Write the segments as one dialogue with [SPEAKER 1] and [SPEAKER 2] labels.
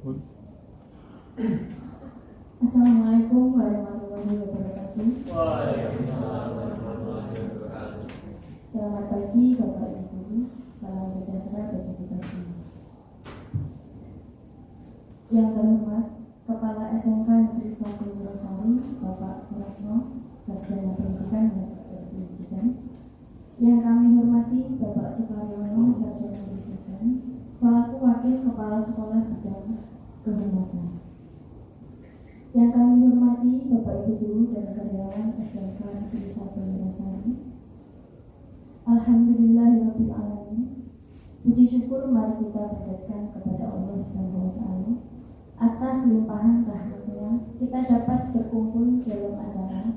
[SPEAKER 1] Assalamualaikum warahmatullahi wabarakatuh.
[SPEAKER 2] Waalaikumsalam warahmatullahi wabarakatuh.
[SPEAKER 1] Selamat pagi Bapak Ibu, salam sejahtera bagi kita semua. Yang terhormat Kepala SMK Negeri 1 Wurosari Bapak Suratno, Sarjana Pendidikan Magister Pendidikan. Yang kami hormati Bapak Sukaryono, Sarjana Pendidikan, selaku Wakil Kepala Sekolah Bidang Kehumasan. Yang kami hormati Bapak Ibu Guru dan karyawan SMK Negeri 1 Wurosari. Alhamdulillahirabbil alamin. Puji syukur mari kita panjatkan kepada Allah Subhanahu wa taala atas limpahan rahmatnya kita dapat berkumpul dalam acara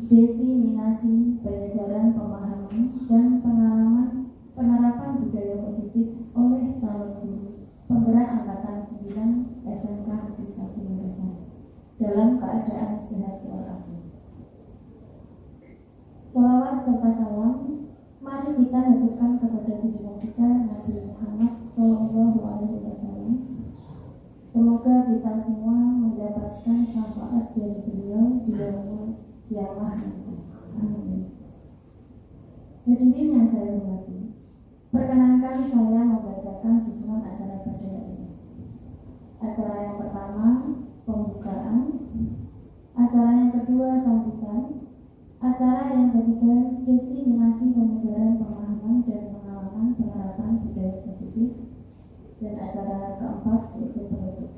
[SPEAKER 1] diseminasi penyebaran pemahaman dan pengalaman penerapan budaya positif oleh calon guru penggerak angkatan 9 SMK Negeri 1 Wurosari dalam keadaan sehat walafiat. Sholawat serta salam mari kita haturkan kepada junjungan kita Nabi Muhammad SAW. Semoga kita semua mendapatkan syafaat dari beliau di yaumul qiyamah nanti. Amin. Hadirin yang saya hormati, perkenankan saya membacakan susunan acara pada hari ini. Acara yang pertama pembukaan, acara yang kedua sambutan, acara yang ketiga diseminasi penyebaran pemahaman dan pengalaman penerapan budaya positif, dan acara keempat yaitu penutup.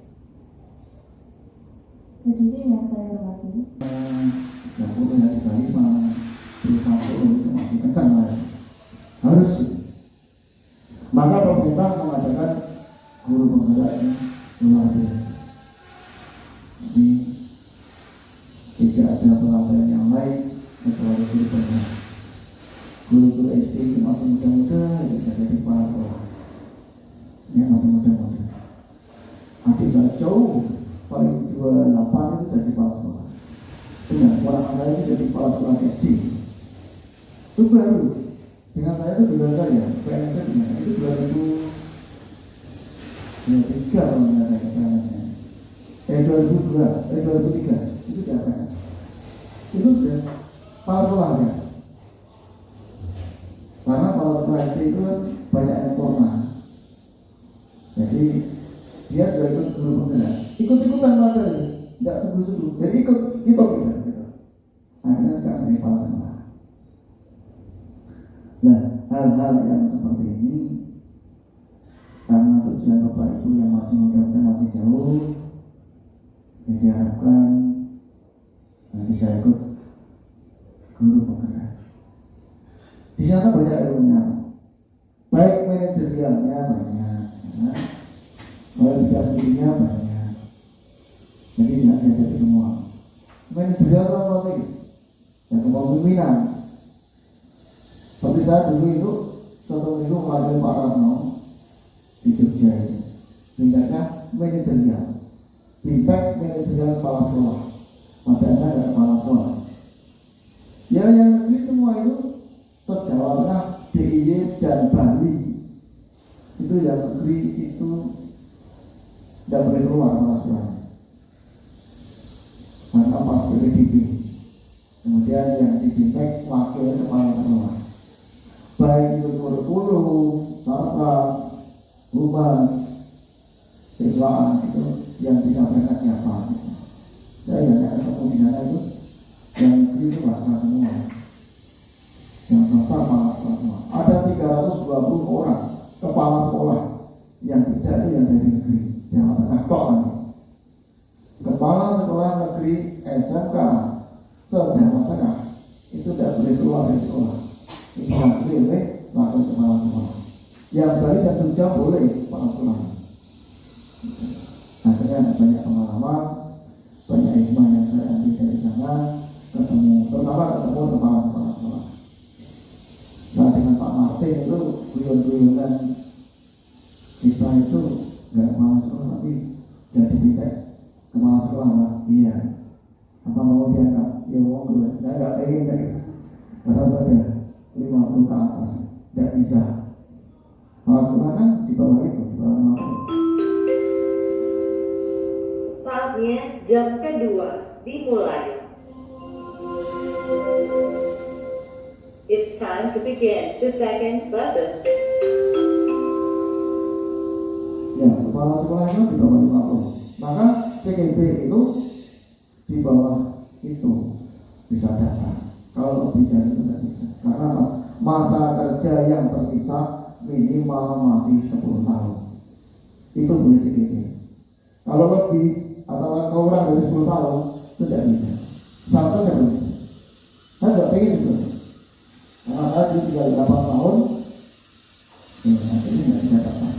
[SPEAKER 1] Hadirin yang saya hormati,
[SPEAKER 3] dapur dari Bali berupa itu masih kencang lah, harus. Maka pemerintah mengadakan guru penggerak yang luar biasa. Jadi tidak ada pelatihan yang lain kecuali guru penggerak. Guru-guru SD itu masih muda-muda, tidak jadi kepala sekolah. Ini masih muda-muda. Adik saya jauh paling 28 itu jadi kepala sekolah. Benar, orang anda ini jadi kepala sekolah SD. Itu baru. Dengan saya itu juga saya, PNS dengan itu 2003 kalau tidak saya PNS-nya. 2003 itu sudah PNS. Itu sudah kepala sekolah ya. Karena kepala sekolah SD itu kan banyak yang pernah. Jadi dia sudah ikut guru penggerak, ikut-ikutan belajar, tidak sebelum-sebelum. Jadi ikut gitu. Akhirnya sekarang jadi kepala sekolah. Nah, hal-hal yang seperti ini karena tujuan Bapak Ibu yang masih muda-muda masih jauh, jadi diharapkan bisa ikut guru penggerak. Di sana banyak ilmunya, baik manajerialnya banyak, kualifikasinya banyak. Jadi tidak diajari semua. Manajerial apa nih? Yang kepemimpinan. Seperti saya dulu itu suatu minggu melalui Pak Ratno di Jogja itu, bintangnya manajerial, bintang manajerial kepala sekolah. Pada saya ada kepala sekolah. Ya yang negeri semua itu se-Jawa Tengah, DIY dan Bali itu yang negeri itu tidak boleh keluar kepala sekolah. Maka pas PDB, kemudian yang di bintang wakil kepala sekolah, baik itu kurikulum, sarkas, humas, siswaan itu yang disampaikan siapa. Saya banyak ketemu di sana itu yang negeri itu warga semua, yang besar kepala sekolah semua. Ada 320 orang kepala sekolah yang tidak itu yang dari negeri Jawa Tengah kok kan. Kepala sekolah negeri SMK se-Jawa Tengah itu tidak boleh keluar dari sekolah. Itu boleh oleh wakil kepala sekolah. Yang Bali dan Jogja boleh kepala sekolah. Akhirnya ada banyak pengalaman, banyak hikmah yang saya ambil dari sana, terutama ketemu kepala sekolah. Nah dengan Pak Martin itu guyon-guyonan kita itu nggak kepala sekolah tapi jadi bintang kepala sekolah Pak. Iya. Apa mau diangkat? Ya mau gue. Saya nggak pengen kan gitu. Karena saya 50 ke atas, tidak bisa. Kepala sekolah kan di bawah itu, di bawah 50.
[SPEAKER 4] Saatnya jam kedua dimulai. It's time to begin the second lesson.
[SPEAKER 3] Ya, kepala sekolahnya di bawah 50. Maka CKB itu di bawah itu bisa datang. Kalau lebih dari itu tidak bisa. Karena apa? Masa kerja yang tersisa minimal masih 10 tahun. Itu boleh CKB. Kalau lebih atau kurang dari 10 tahun itu tidak bisa. Satu saja boleh. Saya juga pengen itu. Karena saya tinggal 8 tahun, ya akhirnya tidak bisa dapat.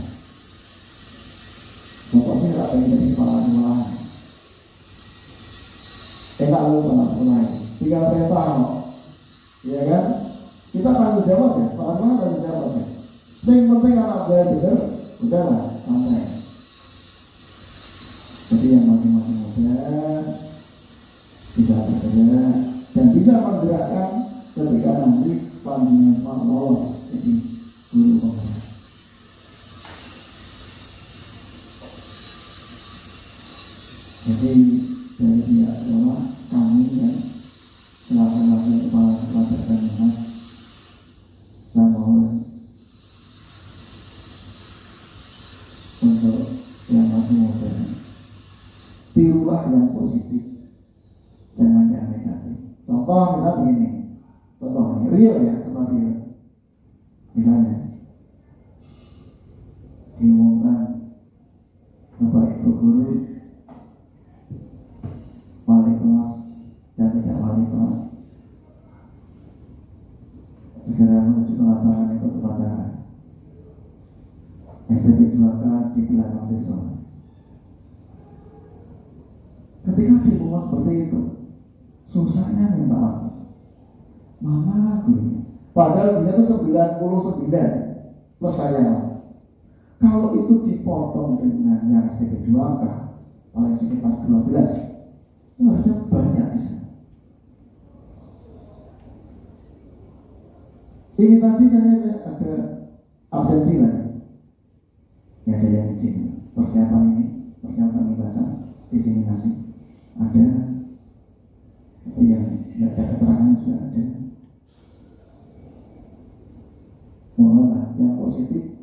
[SPEAKER 3] Pokoknya tidak pengen jadi kepala sekolah. Enak lu kepala sekolah. Tinggal perintah, ya kan? Kita tanggung jawab ya. Kepala sekolah tanggung jawab ya. Yang penting anak saya benar, udahlah santai. Jadi yang masing-masing muda bisa bekerja dan bisa menggerakkan ketika nanti panjenengan lolos jadi guru pembina. Jadi dari pihak sekolah kami dan selaku kepala sekolah terkena saya mohon untuk yang masih muda tirulah yang positif, jangan yang negatif. Contoh misalnya begini, contoh ini real ya, contoh real. Misalnya diumumkan Bapak Ibu guru, wali kelas dan tidak wali kelas segera menuju ke lapangan ikut upacara STP 2K di belakang siswa. Ketika diumumkan seperti itu, susahnya minta ampun. Mana guru? Padahal dia itu 99 plus karyawan. Kalau itu dipotong dengan yang STP 2K paling sekitar 12, itu harusnya banyak di sana. Ini tadi saya ada absensi lagi. Ya ada yang izin persiapan bahasa diseminasi. Ada yang tidak ada keterangan juga ada. Mohonlah yang positif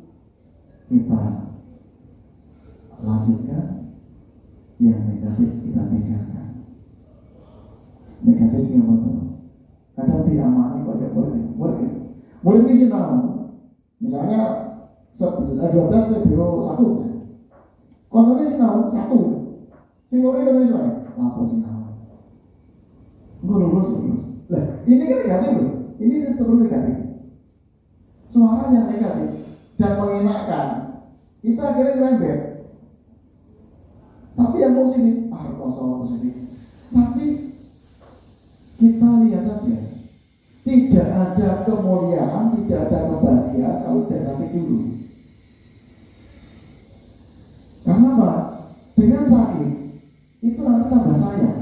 [SPEAKER 3] kita lanjutkan, yang negatif kita tinggalkan. Negatifnya betul. Kadang diamani kok ya murid ini sih tahu. Misalnya 12 TBO 1 kontrolnya sih tahu 1 sing lori kan bisa lapor sih tahu gue lulus. Lah ini kan negatif loh, ini seperti negatif. Suara yang negatif dan mengenakan itu akhirnya ngerembet. Tapi yang positif, positif. Tapi kita lihat aja, tidak ada kemuliaan, tidak ada kebahagiaan kalau negatif dulu. Karena apa? Dengan sakit itu nanti tambah sayang.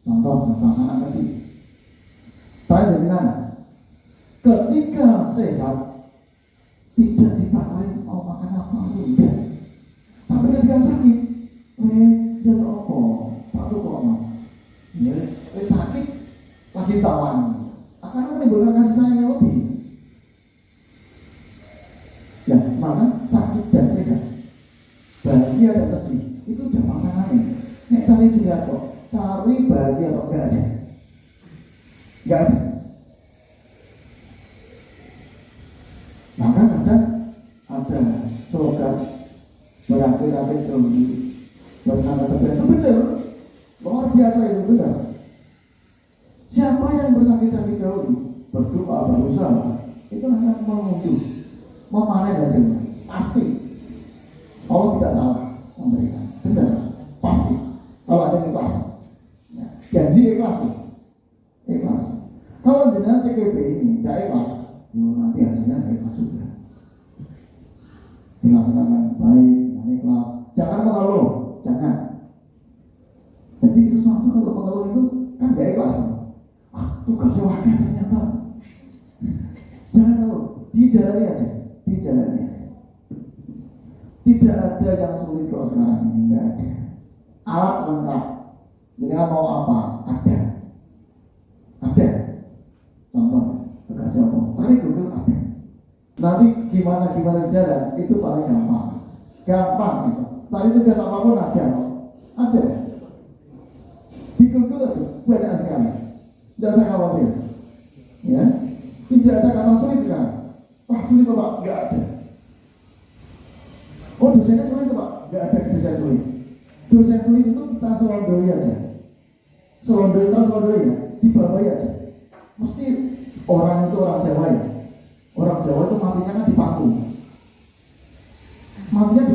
[SPEAKER 3] Contoh anak kecil, saya jaminan ketika sehat tidak ditawarin mau makan apa tidak. Tapi ketika sakit, jangan apa, Pak Tuh kok mau? Yes, sakit lagi tawani, akan menimbulkan kasih sayang yang lebih. Ya, maka sakit dan sehat, bahagia dan sedih itu udah pasangannya. Nek cari sehat kok, cari bahagia kok nggak ada. Maka kadang ada slogan berakhir-akhir dulu berkata itu benar, luar biasa itu benar. Siapa yang bersakit-sakit dahulu berdoa berusaha itu akan menuju memanen hasilnya pasti. Allah tidak salah memberikan, benar pasti. Kalau ada ikhlas, ya, janji ikhlas tuh, ikhlas. Kalau jenengan CKB ini tidak ikhlas, nanti hasilnya tidak ikhlas juga. Dilaksanakan baik, dengan ikhlas. Jangan mengeluh, jangan. Jadi sesuatu kalau mengeluh itu kan tidak ikhlas. Tugasnya wakil ternyata. Jangan mengeluh, dijalani aja. Tidak ada yang sulit kok sekarang ini, nggak ada. alat lengkap. Jenengan mau apa? Ada. Contoh, terkasih apa? Cari Google ada. Nanti gimana cara itu paling gampang gitu. Cari tugas apapun ada. Di Google ada banyak sekali. Tidak usah khawatir. Ya, tidak ada kata sulit sekarang. Wah sulit Pak, nggak ada. Oh dosennya sulit Pak, nggak ada dosen sulit. Dosen sulit itu kita selondoi aja. Selondoi ya, dibawahi aja. Mesti orang itu orang Jawa ya. Orang Jawa itu matinya kan di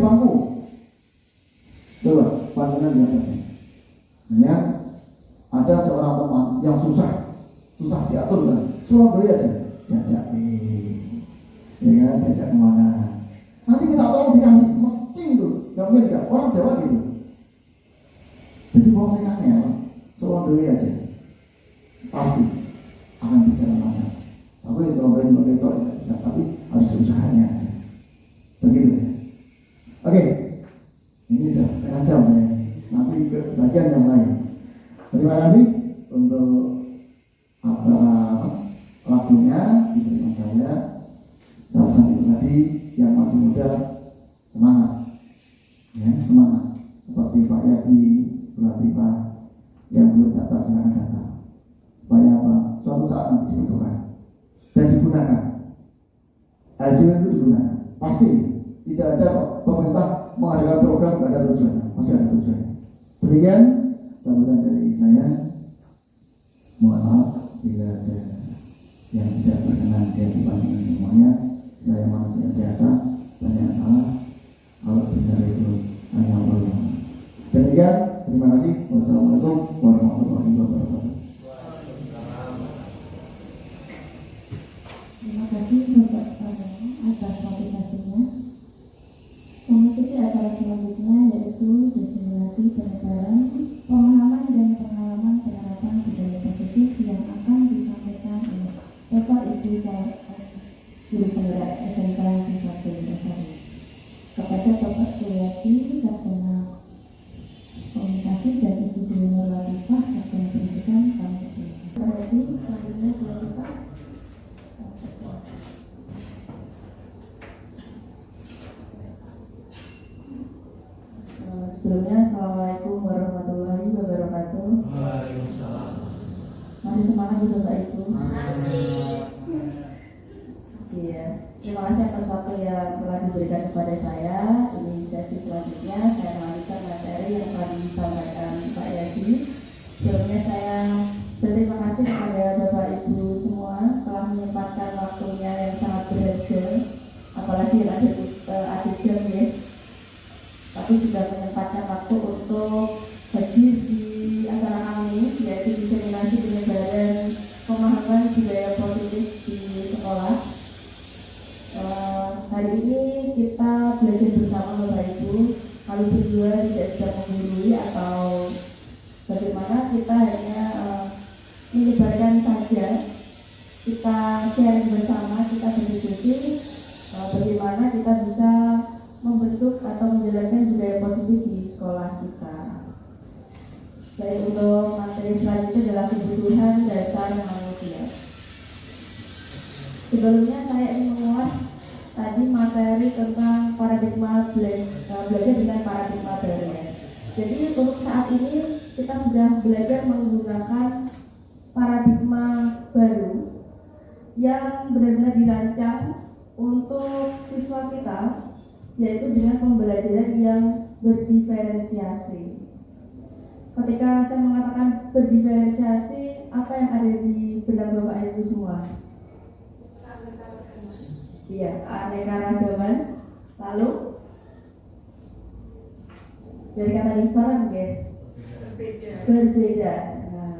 [SPEAKER 3] pangku. Coba pandangan lihat aja. Hanya ada seorang teman yang susah diatur kan. Selondoi aja, jajak ya kan, jajak kemana? Nanti kita tolong dikasih, mesti itu, nggak mungkin nggak. Orang Jawa gitu. Jadi mau saya nanya, selondoi aja, pasti akan bicara macam. Tapi selondoi itu bisa, tapi harus usahanya. Begitu ya. Oke, ini sudah setengah jam ya. Nanti ke bagian yang lain. Terima kasih untuk acara lagunya diberikan saya. Pesan itu tadi yang masih muda semangat, ya semangat. Seperti Pak Yadi, Bu Latifah yang belum daftar silakan daftar. Supaya apa? Suatu saat nanti dibutuhkan dan digunakan. Hasil itu digunakan. Pasti tidak ada pemerintah mengadakan program tidak ada tujuannya, pasti ada tujuannya. Demikian sambutan dari saya. Mohon maaf bila ada yang tidak berkenan di hadapan semuanya. Saya manusia biasa, banyak salah. Kalau benar itu hanya Allah. Demikian, terima kasih. Wassalamualaikum warahmatullahi wabarakatuh.
[SPEAKER 1] Terima kasih Bapak Suparno atas motivasinya. Memasuki acara selanjutnya yaitu diseminasi penyebaran pemahaman dan pengalaman penerapan budaya positif yang akan disampaikan oleh Bapak Ibu Guru Penggerak SMK Desa Lestari kepada Bapak Suryati Sarjana Komunikasi dan Ibu Dwi Nur Latifah Sarjana Pendidikan kami persilakan. Terima kasih. Selanjutnya Bapak. Sebelumnya Assalamualaikum warahmatullahi wabarakatuh.
[SPEAKER 2] Waalaikumsalam.
[SPEAKER 1] Masih semangat juga Mbak Ibu? Iya. Terima kasih atas waktu yang telah diberikan kepada saya. Ini sesi selanjutnya saya melanjutkan materi yang telah disampaikan Pak Yadi. Sebelumnya saya berterima kasih kepada Bapak Ibu semua telah menyempatkan waktunya yang sangat berharga. Apalagi yang ada jam ya. Tapi sudah menyempatkan waktu untuk hadir di acara kami, yaitu diseminasi penyebaran pemahaman budaya positif di sekolah. Hari ini kita belajar bersama Bapak Ibu. Kami berdua tidak sedang menggurui atau bagaimana kita hanya menyebarkan saja. Kita sharing bersama, kita berdiskusi bagaimana kita bisa membentuk atau menjalankan budaya positif di sekolah kita. Baik, untuk materi selanjutnya adalah kebutuhan dasar manusia. Sebelumnya saya ingin mengulas tadi materi tentang paradigma belajar dengan paradigma baru ya. Jadi untuk saat ini kita sudah belajar menggunakan paradigma baru yang benar-benar dirancang untuk siswa kita, yaitu dengan pembelajaran yang berdiferensiasi. Ketika saya mengatakan berdiferensiasi, apa yang ada di benak Bapak Ibu semua? Iya, keanekaragaman. Lalu dari kata different ya? Berbeda. Nah,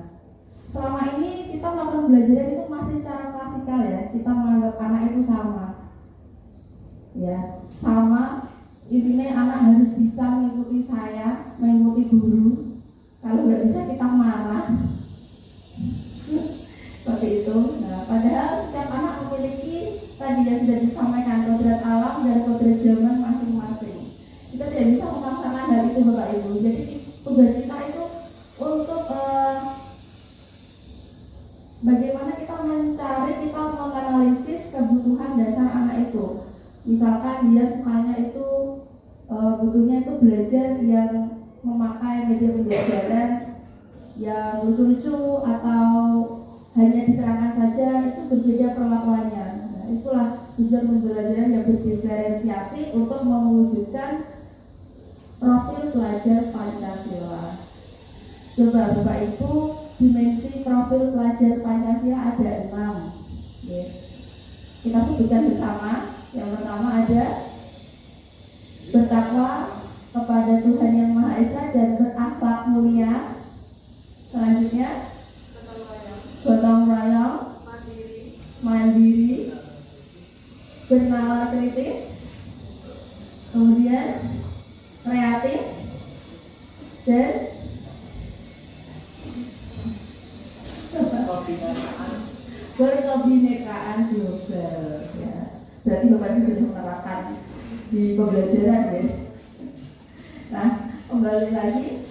[SPEAKER 1] selama ini kita melakukan pembelajaran itu masih secara klasikal ya. Kita menganggap anak itu sama. Ya, sama, intinya anak harus bisa mengikuti saya, mengikuti guru. Kalau nggak bisa kita marah seperti itu. Nah, padahal setiap anak memiliki tadi yang sudah disampaikan kodrat alam dan kodrat zaman masing-masing. Kita tidak bisa memaksakan hal itu Bapak Ibu. Jadi tugas kita itu untuk bagaimana kita mencari, kita menganalisis kebutuhan dasar anak itu. Misalkan dia sukanya itu butuhnya itu belajar yang memakai media pembelajaran yang lucu-lucu atau hanya diterangkan saja, itu berbeda perlakuannya. Nah, itulah tujuan pembelajaran yang berdiferensiasi untuk mewujudkan profil pelajar Pancasila. Coba Bapak Ibu, dimensi profil pelajar Pancasila ada 6. Ya. Kita sebutkan bersama. Yang pertama ada bertakwa kepada Tuhan Yang Maha Esa dan berakhlak mulia. Selanjutnya gotong royong, mandiri, bernalar kritis, kemudian kreatif, dan berkebinekaan global. Ya. Berarti Bapak Ibu sudah menerapkan di pembelajaran ya. Nah, kembali lagi,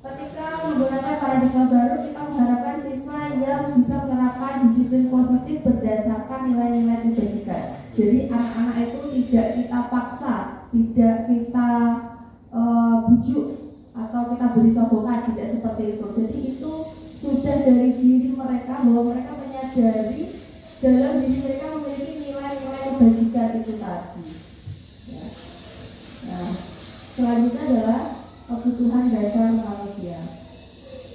[SPEAKER 1] ketika menggunakan paradigma baru, kita mengharapkan siswa yang bisa menerapkan disiplin positif berdasarkan nilai-nilai kebajikan. Jadi anak-anak itu tidak kita paksa, tidak kita bujuk atau kita beri sokongan, tidak seperti itu. Jadi itu sudah dari diri mereka, bahwa mereka menyadari dalam diri mereka memiliki nilai-nilai kebajikan itu tadi. Ya. Nah, selanjutnya adalah kebutuhan dasar manusia.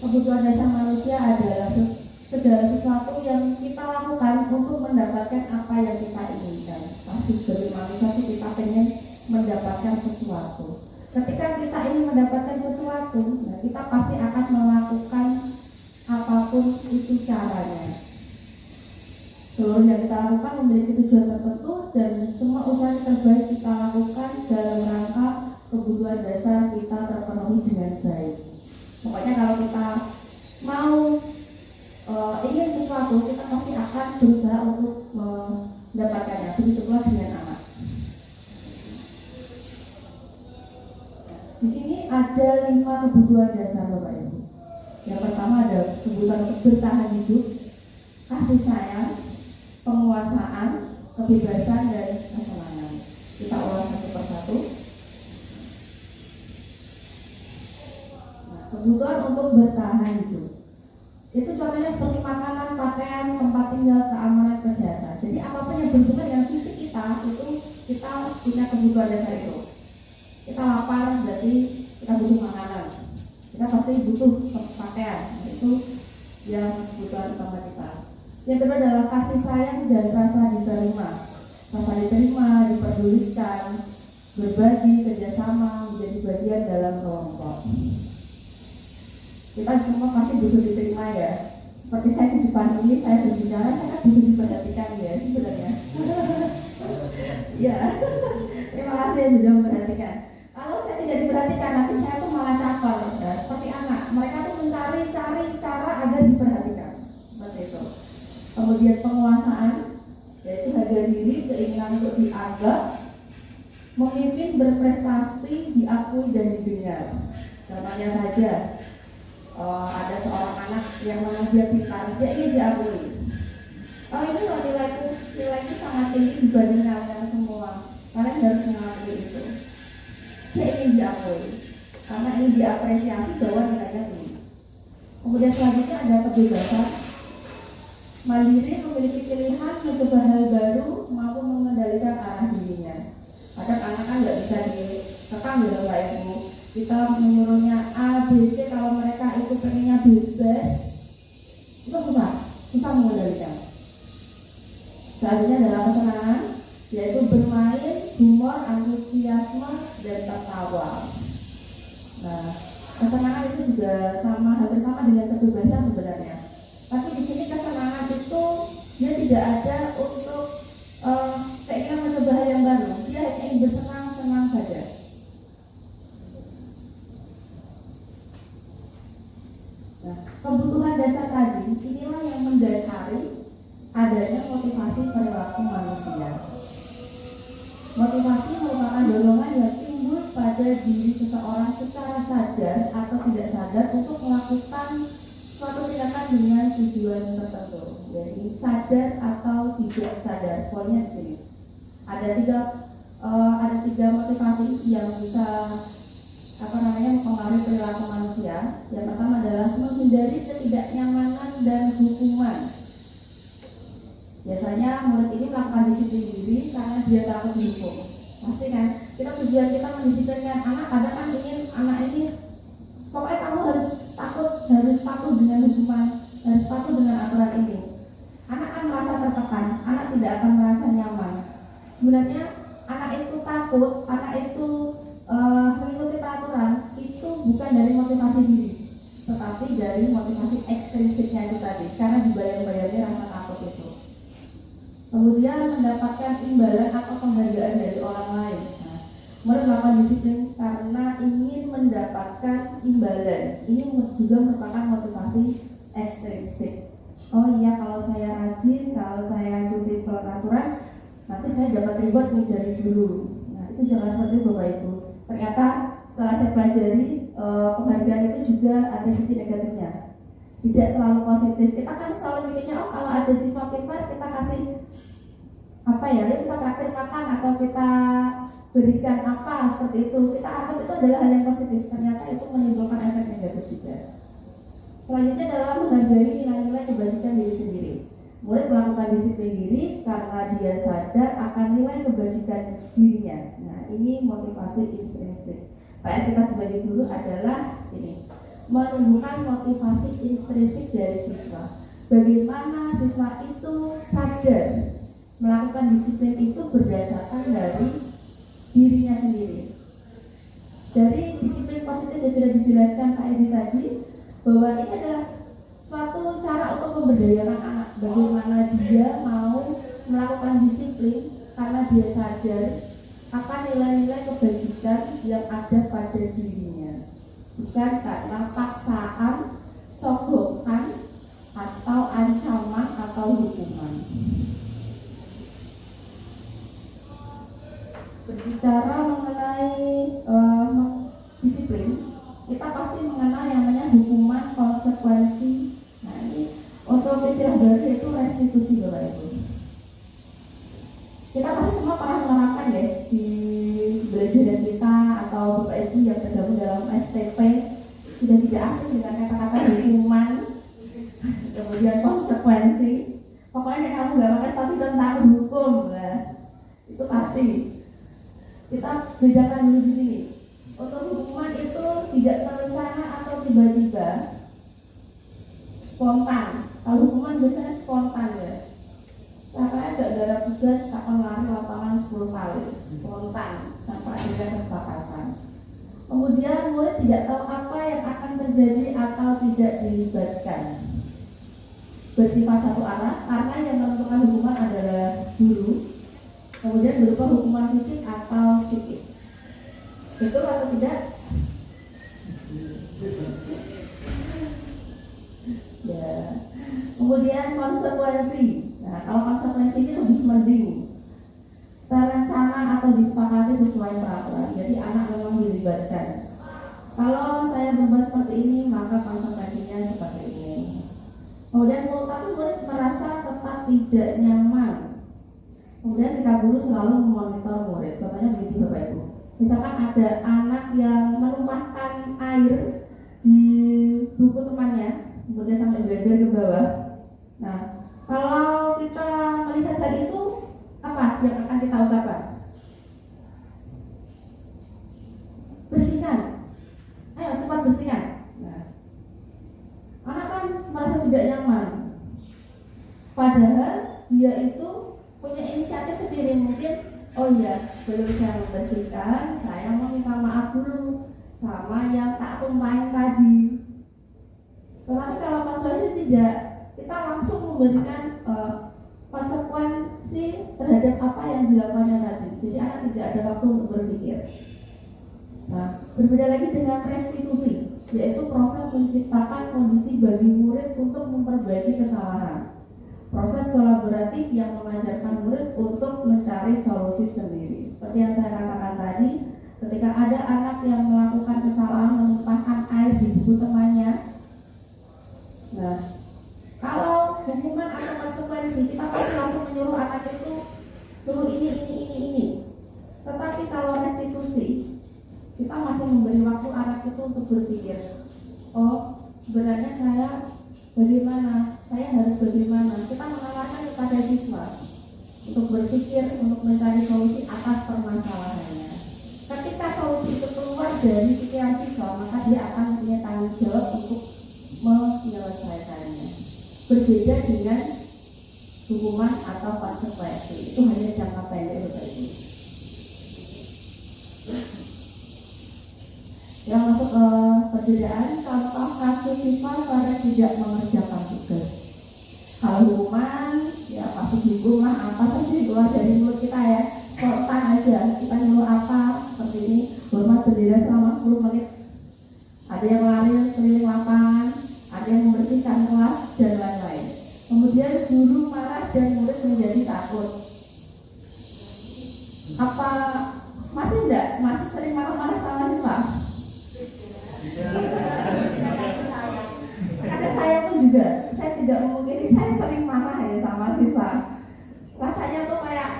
[SPEAKER 1] Kebutuhan dasar manusia adalah segala sesuatu yang kita lakukan untuk mendapatkan apa yang kita inginkan. Pasti sebagai manusia kita pengen mendapatkan sesuatu. Ketika kita ingin mendapatkan sesuatu, nah kita pasti akan melakukan apapun itu caranya. Seluruh yang kita lakukan memiliki tujuan tertentu dan semua usaha yang terbaik kita lakukan dalam rangka kebutuhan dasar kita terpenuhi dengan baik. Pokoknya kalau kita mau ingin sesuatu, kita pasti akan berusaha untuk mendapatkannya. Begitu pula dengan anak. Di sini ada 5 kebutuhan dasar Bapak Ibu. Yang pertama ada kebutuhan untuk bertahan hidup, kasih sayang, penguasaan, kebebasan, dan kesenangan. Kita ulas satu persatu. Nah, kebutuhan untuk bertahan hidup itu contohnya seperti makanan, pakaian, tempat tinggal, keamanan, kesehatan. Jadi apapun yang berhubungan dengan fisik kita, itu kita punya kebutuhan dasar itu. Kita lapar, berarti kita butuh makanan. Kita pasti butuh pakaian. Nah, itu yang kebutuhan utama kita. Yang kedua adalah kasih sayang dan rasa diterima. Rasa diterima, diperdulikan, berbagi, kerjasama, menjadi bagian dalam kelompok. Kita semua pasti butuh diterima ya. Seperti saya di depan ini, saya berbicara, saya kan butuh diperhatikan ya sebenarnya. Ya, terima kasih sudah memperhatikan. Kalau saya tidak diperhatikan, nanti saya tuh malah caper. Ya, seperti anak, mereka tuh mencari cara agar diperhatikan. Seperti itu. Kemudian penguasaan, yaitu harga diri, keinginan untuk dianggap, memimpin, berprestasi, diakui dan didengar. Contohnya saja, ada seorang anak yang memang dia pintar, dia ingin diakui. Oh ini loh nilaiku sangat tinggi dibanding kalian semua. Kalian harus mengakui itu. Dia ingin diakui, karena ingin diapresiasi bahwa nilainya tinggi. Kemudian selanjutnya ada kebebasan. Mandiri, memiliki pilihan, mencoba hal baru, mampu mengendalikan arah dirinya. Kadang anak kan nggak bisa dikekang ya Bapak Ibu. Kita menyuruhnya A, B, C, kalau mereka itu pengennya bebas, itu susah mengendalikan. Selanjutnya adalah kesenangan, yaitu bermain, humor, antusiasme, dan tertawa. Nah, kesenangan itu juga hampir sama dengan kebebasan sebenarnya. Tapi di sini kesenangan itu dia tidak ada untuk keinginan mencoba hal yang baru. Dia hanya ingin bersenang-senang saja. Nah, kebutuhan dasar tadi inilah yang mendasari adanya motivasi perilaku manusia. Motivasi merupakan dorongan yang timbul pada pada diri seseorang secara sadar atau tidak sadar untuk melakukan suatu tindakan dengan tujuan tertentu. Jadi sadar atau tidak sadar, poinnya di sini. Ada tiga motivasi yang bisa mempengaruhi perilaku manusia. Yang pertama adalah menghindari ketidaknyamanan dan hukuman. Biasanya murid ini melakukan disiplin diri karena dia takut dihukum. Pasti kan? Tujuan kita mendisiplinkan anak, kadang kan ingin anak ini pokoknya kamu harus patuh dengan hukuman, harus patuh dengan aturan ini. Anak kan merasa tertekan, anak tidak akan merasa nyaman. Sebenarnya anak itu takut, anak itu mengikuti peraturan itu bukan dari motivasi diri, tetapi dari motivasi ekstrinsiknya itu tadi, karena dibayang-bayangnya rasa takut itu. Kemudian mendapatkan imbalan atau penghargaan dari orang lain. Murid melakukan disiplin karena ingin mendapatkan imbalan. Ini juga merupakan motivasi ekstrinsik. Oh iya, kalau saya rajin, kalau saya ikuti peraturan, nanti saya dapat reward nih dari guru. Nah, itu jangan seperti itu Bapak Ibu. Ternyata setelah saya pelajari, penghargaan itu juga ada sisi negatifnya. Tidak selalu positif. Kita kan selalu mikirnya, oh kalau ada siswa pintar, kita kasih kita traktir makan atau kita berikan apa seperti itu, kita anggap itu adalah hal yang positif. Ternyata itu menimbulkan efek negatif juga. Selanjutnya adalah menghargai nilai-nilai kebajikan diri sendiri. Murid melakukan disiplin diri karena dia sadar akan nilai kebajikan dirinya. Nah, ini motivasi intrinsik. PR kita sebagai guru adalah ini, menumbuhkan motivasi intrinsik dari siswa. Bagaimana siswa itu sadar melakukan disiplin itu berdasarkan dari dirinya sendiri. Dari disiplin positif yang sudah dijelaskan Kak Edi tadi, bahwa ini adalah suatu cara untuk memberdayakan anak. Bagaimana dia mau melakukan disiplin karena dia sadar akan nilai-nilai kebajikan yang ada pada dirinya, bukan karena paksaan, sogokan, atau ancaman atau hukuman. Berbicara mengenai disiplin, kita pasti mengenal yang namanya hukuman konsekuensi. Nah, ini untuk istilah baru itu restitusi Bapak Ibu. Kita pasti semua pernah menerapkan ya di belajaran kita, atau Bapak Ibu yang tergabung dalam STP sudah tidak asing dengan kata-kata hukuman, kemudian konsekuensi. Pokoknya kamu nggak pakai studi tentang hukum, lah itu pasti. Kita bedakan dulu di sini. Untuk hukuman itu tidak terencana atau tiba-tiba, spontan. Kalau hukuman biasanya spontan ya. Kakaknya gak garap tugas, tak lari lapangan 10 kali, spontan tanpa ada kesepakatan. Kemudian murid tidak tahu apa yang akan terjadi atau tidak dilibatkan. Bersifat satu arah karena yang menentukan hukuman adalah guru. Kemudian berupa hukuman fisik atau psikis. Betul atau tidak? Ya. Kemudian konsekuensi. Nah, kalau konsekuensi ini lebih mending terencana atau disepakati sesuai peraturan. Jadi anak memang dilibatkan. Kalau saya berbuat seperti ini, maka konsekuensinya seperti ini. Kemudian tapi murid merasa tetap tidak nyaman. Kemudian sikap guru selalu memonitor murid. Contohnya begitu Bapak Ibu. Misalkan ada anak yang menumpahkan air di buku temannya, kemudian sampai beredar ke bawah. Nah, kalau kita melihat hal itu, apa yang akan kita ucapkan? Bersihkan. Ayo cepat bersihkan. Nah, anak kan merasa tidak nyaman. Padahal dia itu punya inisiatif sendiri. Mungkin, oh iya, belum saya membersihkan, saya mau minta maaf dulu sama yang tak tumpahin tadi. Tetapi kalau konsekuensi tidak, kita langsung memberikan konsekuensi terhadap apa yang dilakukannya tadi. Jadi anak tidak ada waktu untuk berpikir. Nah, berbeda lagi dengan restitusi, yaitu proses menciptakan kondisi bagi murid untuk memperbaiki kesalahan. Proses kolaboratif yang mengajarkan murid untuk mencari solusi sendiri. Seperti yang saya katakan tadi, Ketika ada anak yang melakukan kesalahan menumpahkan air di buku temannya, nah, kalau hukuman atau konsekuensi kita pasti langsung menyuruh anak itu suruh ini. Tetapi kalau restitusi, kita masih memberi waktu anak itu untuk berpikir, oh sebenarnya saya bagaimana, saya harus bagaimana. Kita menawarkan kepada siswa untuk berpikir, untuk mencari solusi atas permasalahannya. Ketika solusi itu keluar dari pikiran siswa, maka dia akan punya tanggung jawab untuk menyelesaikannya. Berbeda dengan hukuman atau konsekuensi, itu hanya jangka pendek begitu. Yang masuk ke perbedaan, contoh kasus siswa karena tidak mengerjakan tugas. Kalau hukuman, ya pasti dihukum lah, apa saja keluar dari mulut kita ya, spontan aja, kita nyuruh apa, seperti ini, hormat bendera selama 10 menit. Ada yang lari keliling lapangan, ada yang membersihkan kelas, dan lain-lain. Kemudian guru marah dan murid menjadi takut. Apa masih sering marah-marah sama siswa? Ada saya pun juga, saya tidak memungkiri saya sering marah ya sama siswa. Rasanya tuh kayak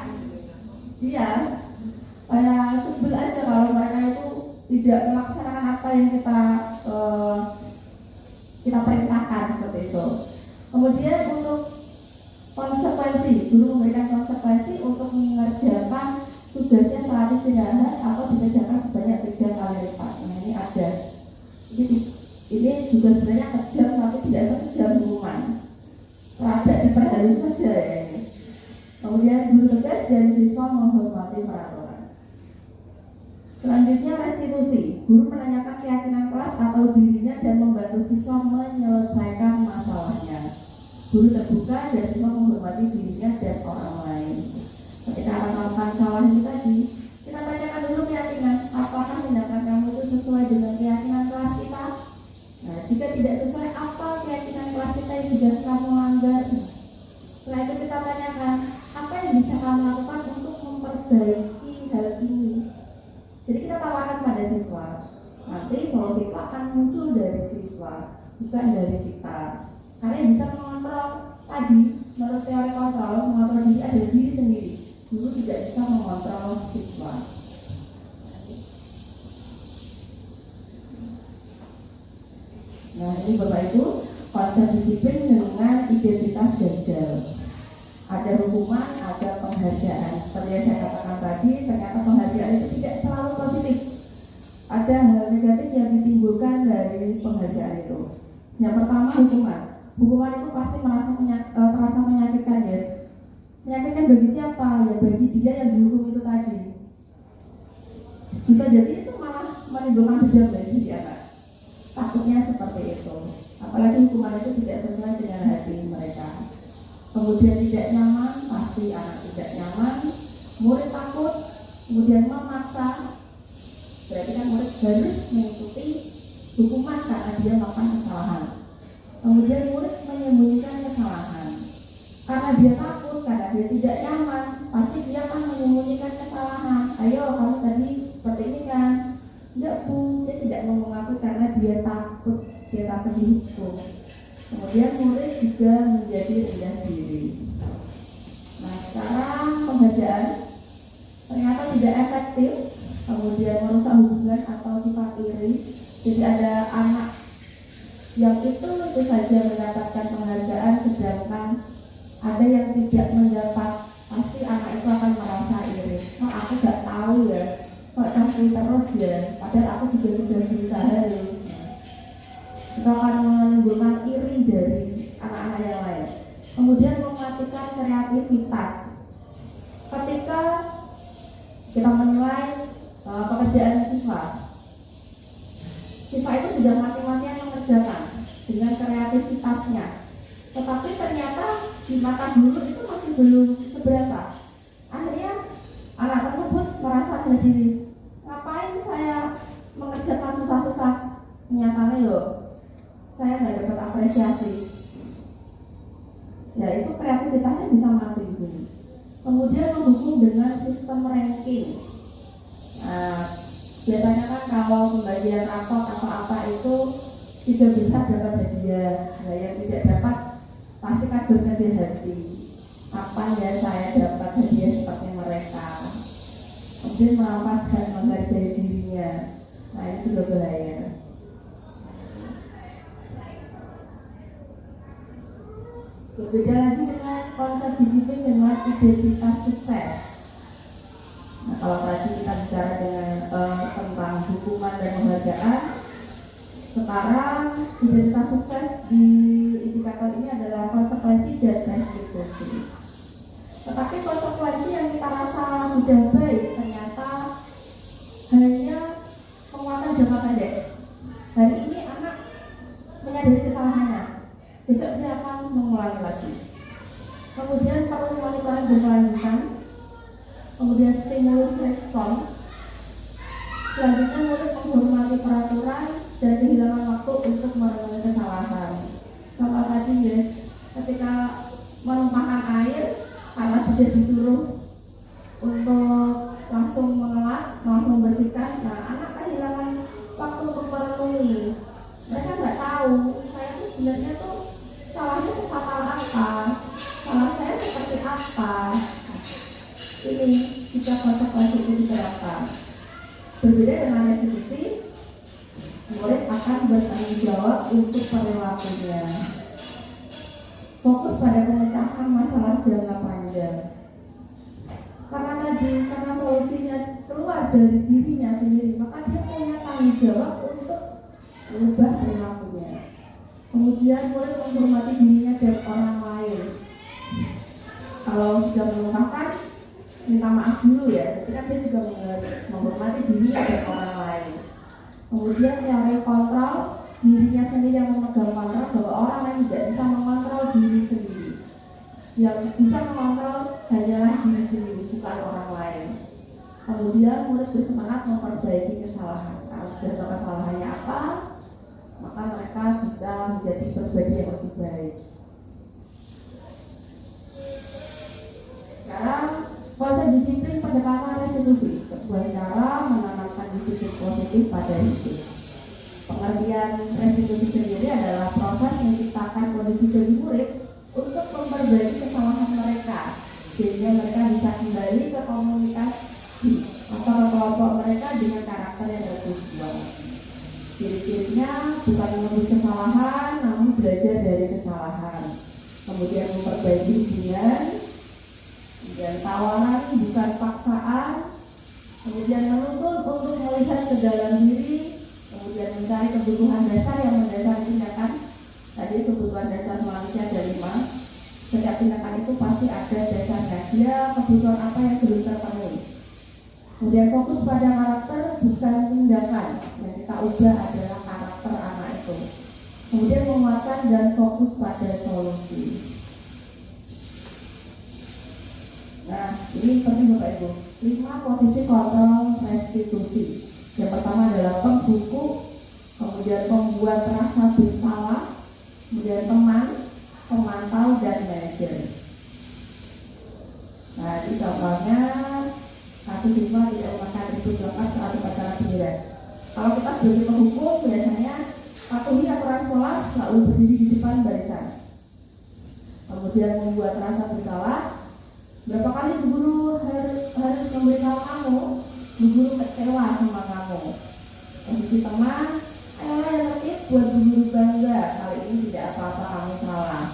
[SPEAKER 1] sebel aja kalau mereka itu tidak melaksanakan apa yang kita perintahkan seperti itu. Kemudian untuk konsekuensi, guru memberikan konsekuensi untuk mengerjakan tugasnya secara istirahat atau dikerjakan sebanyak 3 kali lipat. Nah ini ada. Ini juga sebenarnya kejam tapi tidak sekejam hukuman. Rada diperhalus saja ya ini. Kemudian guru tegas dan siswa menghormati peraturan. Selanjutnya restitusi. Guru menanyakan keyakinan kelas atau dirinya dan membantu siswa menyelesaikan masalahnya. Guru terbuka dan siswa menghormati dirinya dan orang lain. Ketika anak melakukan salah ini tadi, kita tanyakan dulu keyakinan, apakah tindakan kamu itu sesuai dengan keyakinan kelas kita? Nah, jika tidak sesuai, apa keyakinan kelas kita yang sudah kamu langgar? Setelah itu kita tanyakan, apa yang bisa kamu lakukan untuk memperbaiki hal ini? Jadi kita tawarkan pada siswa. Nanti solusi itu akan muncul dari siswa, bukan dari kita. Karena yang bisa mengontrol tadi, menurut teori kontrol, mengontrol diri adalah diri sendiri. Guru tidak bisa mengontrol siswa. Nah ini Bapak Ibu, konsep disiplin dengan identitas gagal. Ada hukuman, ada penghargaan. Seperti yang saya katakan tadi, ternyata penghargaan itu tidak selalu positif. Ada hal negatif yang ditimbulkan dari penghargaan itu. Yang pertama hukuman. Hukuman itu pasti terasa menyakitkan ya. Menyakitkan bagi siapa? Ya bagi dia yang dihukum itu tadi. Bisa jadi itu malah menimbulkan dendam dari si anak. Takutnya seperti itu. Apalagi hukuman itu tidak sesuai dengan hati mereka. Kemudian tidak nyaman, pasti anak tidak nyaman. Murid takut, kemudian memaksa. Berarti kan murid harus mengikuti hukuman karena dia melakukan kesalahan. Kemudian murid menyembunyikan kesalahan. Karena dia takut, karena dia tidak nyaman, pasti dia akan menyembunyikan kesalahan. Ayo kamu tadi seperti ini kan? Enggak Bu, dia tidak mau mengakui karena dia takut dihukum. Kemudian murid juga menjadi rendah diri. Nah sekarang penghargaan ternyata tidak efektif, kemudian merusak hubungan atau sifat iri. Jadi ada anak yang itu saja mendapatkan penghargaan, sedangkan ada yang tidak mendapat. Pasti anak itu akan merasa iri. Kok aku gak tahu ya, kok cantik terus ya, padahal aku juga sudah berusaha ya. Itu akan menimbulkan iri dari anak-anak yang lain. Kemudian mematikan kreativitas. Ketika kita menilai pekerjaan siswa itu sudah mati-matian mengerjakan dengan kreativitasnya, tetapi ternyata di mata guru itu masih belum seberapa. Akhirnya anak tersebut merasa rendah diri. Ngapain saya mengerjakan susah-susah? Nyatanya loh, saya nggak dapat apresiasi. Ya itu kreativitasnya bisa mati di sini. Kemudian mendukung dengan sistem ranking. Nah,
[SPEAKER 5] kalian rapot atau apa itu tidak bisa dapat hadiah. Nah, yang tidak dapat pasti kan berkecil hati. Kapan ya saya dapat hadiah seperti mereka? Kemudian merampas dan menghargai dirinya. Nah, ini sudah bahaya. Berbeda lagi dengan konsep disiplin dengan identitas sukses. Nah, kalau tadi kita bicara dengan tentang dukungan dan penghargaan, sekarang identitas sukses di indikator ini adalah konsekuensi dan restitusi. Tetapi konsekuensi yang kita rasa sudah baik ternyata hanya penguatan jangka pendek. Hari ini anak menyadari kesalahannya, besok dia akan mengulangi lagi. Kemudian perlu monitoring berkelanjutan. Kemudian stimulus respon. Selanjutnya murid menghormati peraturan dan kehilangan waktu untuk merenungi kesalahan. Contoh tadi ya, ketika menumpahkan air karena sudah disuruh untuk langsung mengelak, langsung membersihkan, nah anak kehilangan waktu untuk merenungi. Mereka nggak tahu saya itu sebenarnya tuh salahnya sefatal apa, salah saya seperti apa. Ini jika konsekuensi itu diterapkan. Berbeda dengan restitusi, murid akan bertanggung jawab untuk perilakunya. Fokus pada pemecahan masalah jangka panjang. Karena solusinya keluar dari dirinya sendiri, maka dia punya tanggung jawab untuk mengubah perilakunya. Kemudian murid menghormati dirinya dan orang lain. Kalau sudah mengungkapkan, minta maaf dulu ya, tapi kan dia juga menghormati dirinya dan orang lain. Kemudian teori kontrol, dirinya sendiri yang memegang kontrol, bahwa orang lain tidak bisa mengontrol diri sendiri. Yang bisa mengontrol hanyalah diri sendiri, bukan orang lain. Kemudian murid bersemangat memperbaiki kesalahan. Kalau sudah tahu kesalahannya apa, maka mereka bisa menjadi pribadi yang lebih baik. Sekarang konsep disiplin pendekatan restitusi, sebuah cara menanamkan disiplin positif pada hidup. Pengertian restitusi sendiri adalah proses menciptakan kondisi bagi murid untuk memperbaiki kesalahan mereka, sehingga mereka bisa kembali ke komunitas atau ke kelompok mereka dengan karakter yang bertujuan. Ciri-cirinya bukan menembus kesalahan, namun belajar dari kesalahan. Kemudian memperbaiki hubungan. Dan tawanan bukan paksaan, kemudian menuntut untuk melihat ke dalam diri, kemudian mencari kebutuhan dasar yang mendasari tindakan. Tadi kebutuhan dasar manusia ada 5. Setiap tindakan itu pasti ada dasarnya, dia kebutuhan apa yang belum terpenuhi. Kemudian fokus pada karakter bukan tindakan, yang kita ubah adalah karakter anak itu. Kemudian menguatkan dan fokus pada solusi. Nah, ini penting Bapak Ibu. 5 posisi kontrol restitusi. Yang pertama adalah pembuku, kemudian pembuat rasa bersalah, kemudian teman, pemantau, dan manajer. Nah, ini contohnya kasus siswa tidak memakai atribut lengkap saat upacara pemilihan. Kalau kita sebagai penghukum, biasanya patuhi aturan sekolah, selalu berdiri di depan barisan. Kemudian membuat rasa bersalah. Berapa kali bu guru harus memberitahu kamu, bu guru kecewa sama kamu. Posisi teman, ayolah yang tertib buat bu guru bangga, kali ini tidak apa-apa kamu salah.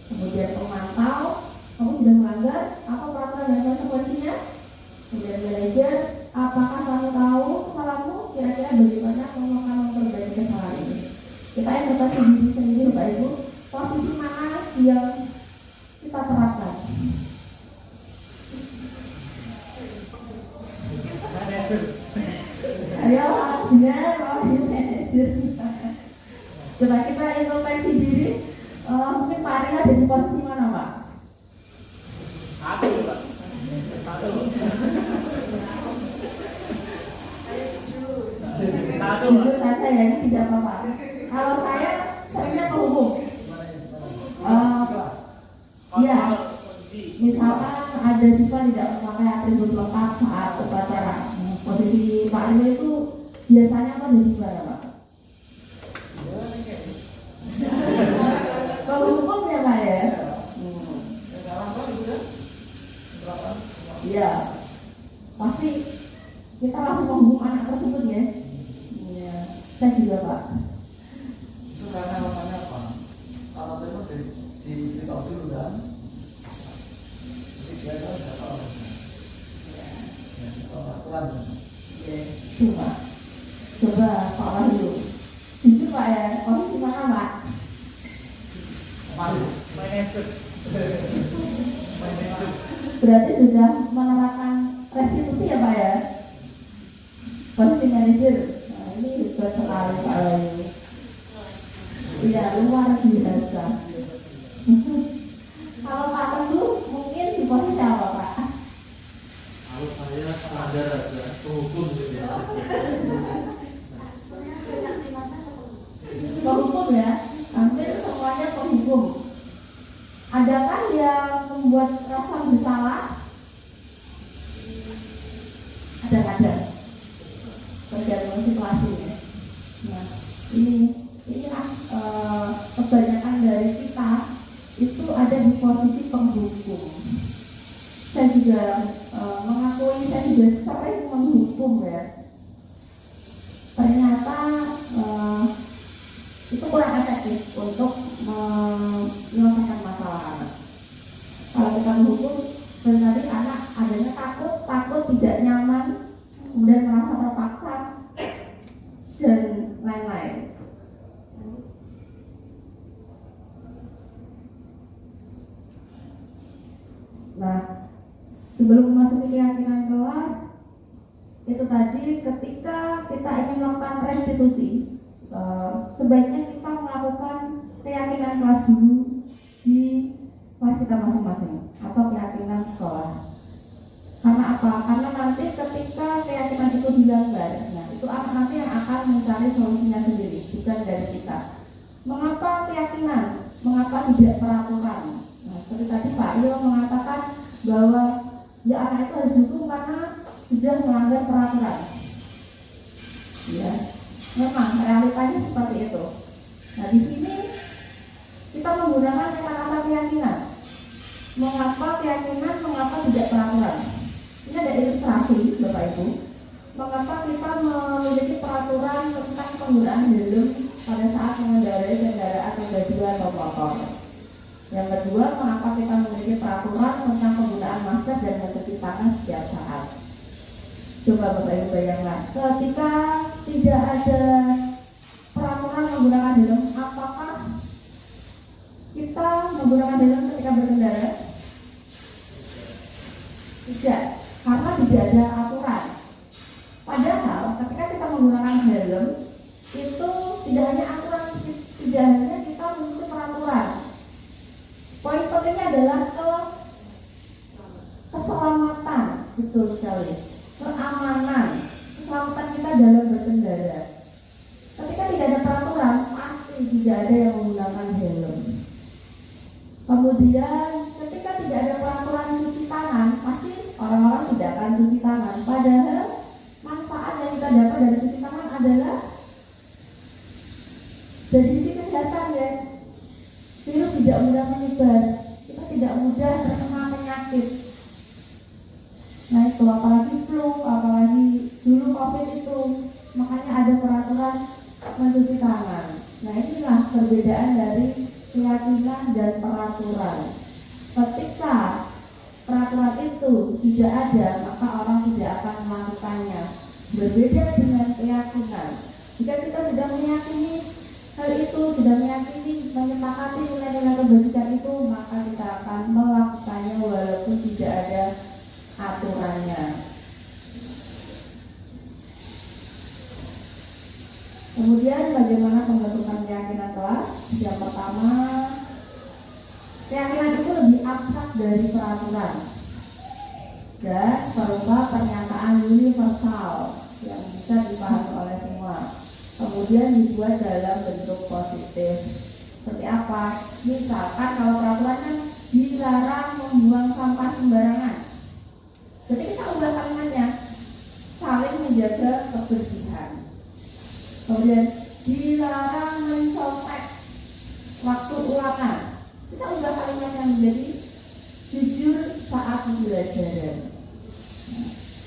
[SPEAKER 5] Kemudian pemantau, kamu sudah melanggar, apa peraturan dan konsekuensinya? Kemudian manajer, apakah kamu tahu salahmu? Kira-kira bagaimana kamu akan memperbaiki kesalahan ini? Kita evaluasi diri sendiri Bapak Ibu, posisi mana yang kita terapkan? Ayo, benar, manajer. Coba kita introspeksi diri. Mungkin Pak Arya ada di posisi mana, Pak?
[SPEAKER 2] Satu, Pak. Satu.
[SPEAKER 5] Jujur saja ya, ini tidak apa-apa. Kalau saya seringnya penghukum. Ya, misalkan ada siswa tidak memakai atribut lengkap saat upacara. Posisi Pak Arya itu biasanya apa jadi gimana Pak? Kalau hukum ya Pak ya? Iya, pasti kita langsung menghukum anak tersebut ya. Iya, saya juga Pak.
[SPEAKER 3] Itu karena alasannya apa? Alasannya ditahu dulu kan? Jadi dia tahu siapa orangnya. Ya, kalau aturan.
[SPEAKER 5] Coba, coba Pak Wahyu. Jujur Pak ya, posisi mana Pak?
[SPEAKER 2] Manajer.
[SPEAKER 5] Berarti sudah menerapkan restitusi ya Pak ya? Posisi manajer. Nah ini hebat sekali Pak Wahyu. Iya, luar biasa. Kalau Pak Teguh mungkin di posisi apa Pak?
[SPEAKER 6] Kalau saya standar aja, hukum gitu ya.
[SPEAKER 5] Penghukum ya, hampir semuanya penghukum. Adakah yang membuat rasa bersalah? Ada. Tergantung situasinya. Nah, inilah kebanyakan dari kita itu ada di posisi penghukum. Saya juga mengakui saya juga sering menghukum ya. Ternyata itu kurang efektif untuk menyelesaikan masalah anak. Kalau kita menghukum, berarti anak adanya takut tidak nyaman, kemudian merasa terpaksa dan lain-lain. Nah, sebelum memasuki keyakinan kelas, itu tadi ketika kita ingin melakukan restitusi, sebaiknya kita melakukan keyakinan kelas dulu di kelas kita masing-masing atau keyakinan sekolah. Karena apa? Karena nanti ketika keyakinan itu dilanggar, nah itu anak nanti yang akan mencari solusinya sendiri, bukan dari kita. Mengapa keyakinan? Mengapa tidak peraturan? Nah, seperti tadi Pak Rio mengatakan bahwa ya anak itu harus dihukum karena sudah melanggar peraturan. Ya, memang realitanya seperti itu. Nah, di sini kita menggunakan kata-kata keyakinan. Mengapa keyakinan? Mengapa tidak peraturan? Ini ada ilustrasi, Bapak Ibu. Mengapa kita memiliki peraturan tentang penggunaan helm pada saat mengendarai kendaraan roda 2 atau motor? Yang kedua, mengapa kita memiliki peraturan tentang penggunaan masker dan mencuci tangan setiap saat? Coba Bapak Ibu bayangkan, ketika tidak ada peraturan menggunakan helm, apakah kita menggunakan helm ketika berkendara? Tidak, karena tidak ada aturan. Padahal ketika kita menggunakan helm, itu tidak hanya aturan, tidak hanya kita memiliki peraturan. Poin pentingnya adalah keselamatan, betul sekali. Keamanan, keselamatan kita dalam berkendara. Ketika tidak ada peraturan, pasti tidak ada yang menggunakan helm. Kemudian ketika tidak ada peraturan cuci tangan, pasti orang-orang tidak akan cuci tangan. Padahal manfaat yang kita dapat dari cuci tangan adalah dari sisi kesehatan ya. Virus tidak mudah menyebar, kita tidak mudah terkena penyakit. Nah itu apalagi flu, apalagi dulu COVID itu, makanya ada peraturan mencuci tangan. Nah inilah perbedaan dari keyakinan dan peraturan. Ketika peraturan itu tidak ada, maka orang tidak akan melakukannya. Berbeda dengan keyakinan. Jika kita sudah meyakini hal itu, sudah meyakini, menyepakati nilai-nilai kebajikan itu, maka kita akan melakukannya walaupun tidak ada aturannya. Kemudian bagaimana pembentukan keyakinan kelas? Yang pertama, keyakinan itu lebih abstrak dari peraturan dan berupa pernyataan universal yang bisa dipahami oleh semua. Kemudian dibuat dalam bentuk positif. Seperti apa? Misalkan kalau peraturan kan dilarang membuang sampah sembarangan. Jadi kita ubah kalimatnya, saling menjaga kebersihan. Kemudian dilarang mencontek waktu ulangan. Kita ubah kalimat yang menjadi jujur saat pembelajaran.